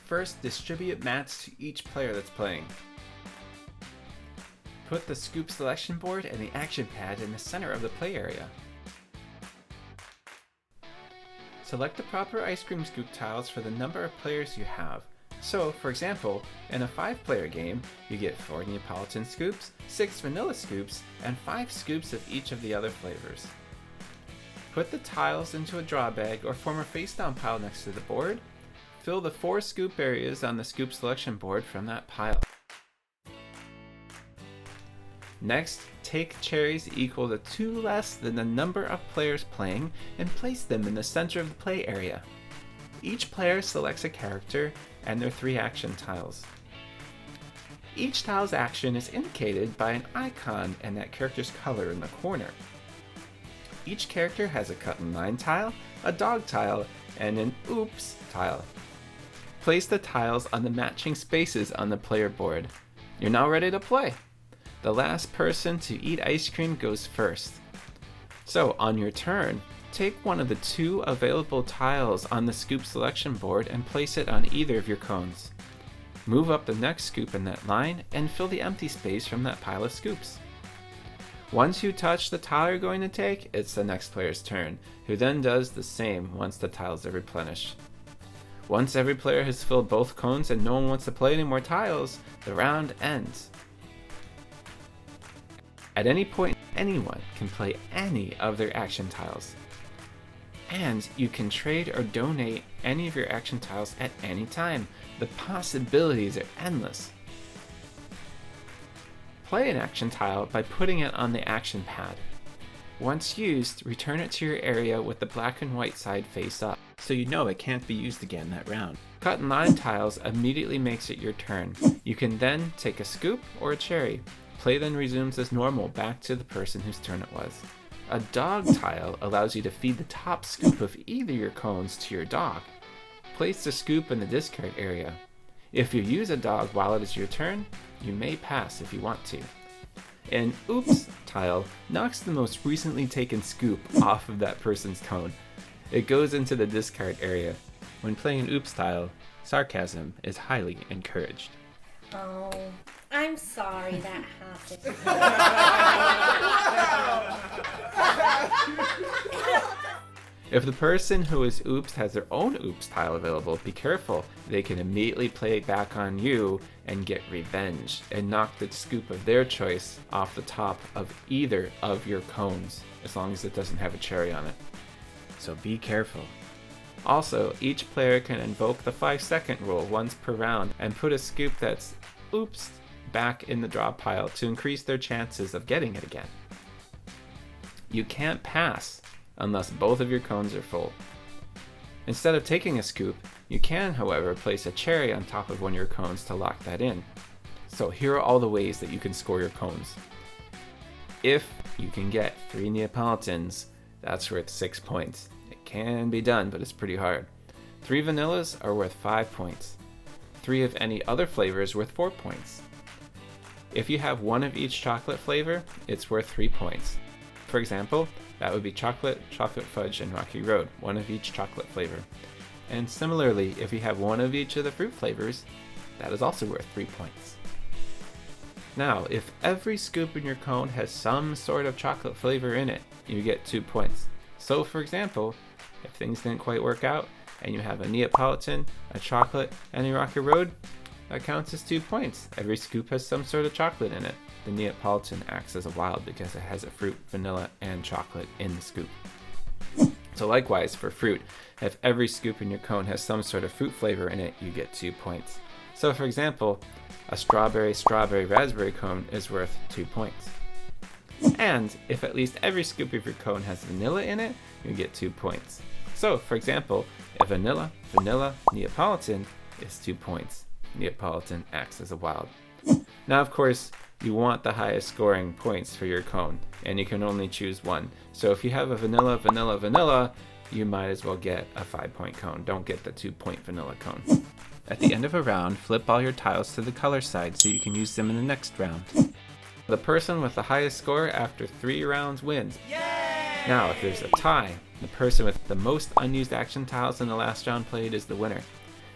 First, distribute mats to each player that's playing. Put the scoop selection board and the action pad in the center of the play area. Select the proper ice cream scoop tiles for the number of players you have. So, for example, in a 5-player game, you get 4 Neapolitan scoops, 6 vanilla scoops, and 5 scoops of each of the other flavors. Put the tiles into a draw bag or form a face-down pile next to the board. Fill the 4 scoop areas on the scoop selection board from that pile. Next, take cherries equal to 2 less than the number of players playing and place them in the center of the play area. Each player selects a character and their 3 action tiles. Each tile's action is indicated by an icon and that character's color in the corner. Each character has a cut in line tile, a dog tile, and an oops tile. Place the tiles on the matching spaces on the player board. You're now ready to play. The last person to eat ice cream goes first. So, on your turn, take one of the 2 available tiles on the scoop selection board and place it on either of your cones. Move up the next scoop in that line and fill the empty space from that pile of scoops. Once you touch the tile you're going to take, it's the next player's turn, who then does the same once the tiles are replenished. Once every player has filled both cones and no one wants to play any more tiles, the round ends. At any point, anyone can play any of their action tiles. And you can trade or donate any of your action tiles at any time. The possibilities are endless. Play an action tile by putting it on the action pad. Once used, return it to your area with the black and white side face up, so you know it can't be used again that round. Cut and line tiles immediately makes it your turn. You can then take a scoop or a cherry. Play then resumes as normal back to the person whose turn it was. A dog tile allows you to feed the top scoop of either your cones to your dog. Place the scoop in the discard area. If you use a dog while it is your turn, you may pass if you want to. An oops tile knocks the most recently taken scoop off of that person's cone. It goes into the discard area. When playing an oops tile, sarcasm is highly encouraged. Oh, I'm sorry that happened. If the person who is oops has their own oops tile available, be careful. They can immediately play it back on you and get revenge and knock the scoop of their choice off the top of either of your cones, as long as it doesn't have a cherry on it. So be careful. Also, each player can invoke the 5-second rule once per round and put a scoop that's oops back in the draw pile to increase their chances of getting it again. You can't pass unless both of your cones are full. Instead of taking a scoop, you can, however, place a cherry on top of one of your cones to lock that in. So here are all the ways that you can score your cones. If you can get 3 Neapolitans, that's worth 6 points. It can be done, but it's pretty hard. 3 vanillas are worth 5 points. 3 of any other flavor is worth 4 points. If you have 1 of each chocolate flavor, it's worth 3 points. For example, that would be chocolate, chocolate fudge, and rocky road, 1 of each chocolate flavor. And similarly, if you have 1 of each of the fruit flavors, that is also worth 3 points. Now, if every scoop in your cone has some sort of chocolate flavor in it, you get 2 points. So for example, if things didn't quite work out, and you have a Neapolitan, a chocolate, and a rocky road, that counts as 2 points. Every scoop has some sort of chocolate in it. The Neapolitan acts as a wild because it has a fruit, vanilla, and chocolate in the scoop. So likewise, for fruit, if every scoop in your cone has some sort of fruit flavor in it, you get 2 points. So for example, a strawberry, raspberry cone is worth 2 points. And if at least every scoop of your cone has vanilla in it, you get 2 points. So for example, if vanilla, Neapolitan is 2 points. Neapolitan acts as a wild. Now of course, you want the highest scoring points for your cone, and you can only choose one. So if you have a vanilla, you might as well get a 5-point cone. Don't get the 2-point vanilla cone. At the end of a round, flip all your tiles to the color side so you can use them in the next round. The person with the highest score after 3 rounds wins. Yay! Now, if there's a tie, the person with the most unused action tiles in the last round played is the winner.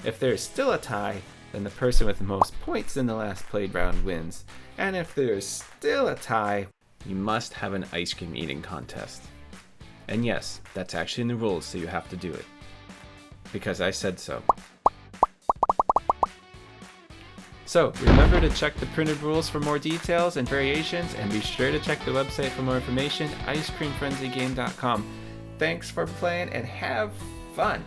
If there is still a tie, then the person with the most points in the last played round wins. And if there is still a tie, you must have an ice cream eating contest. And yes, that's actually in the rules, so you have to do it. Because I said so. So, remember to check the printed rules for more details and variations, and be sure to check the website for more information, icecreamfrenzygame.com. Thanks for playing and have fun!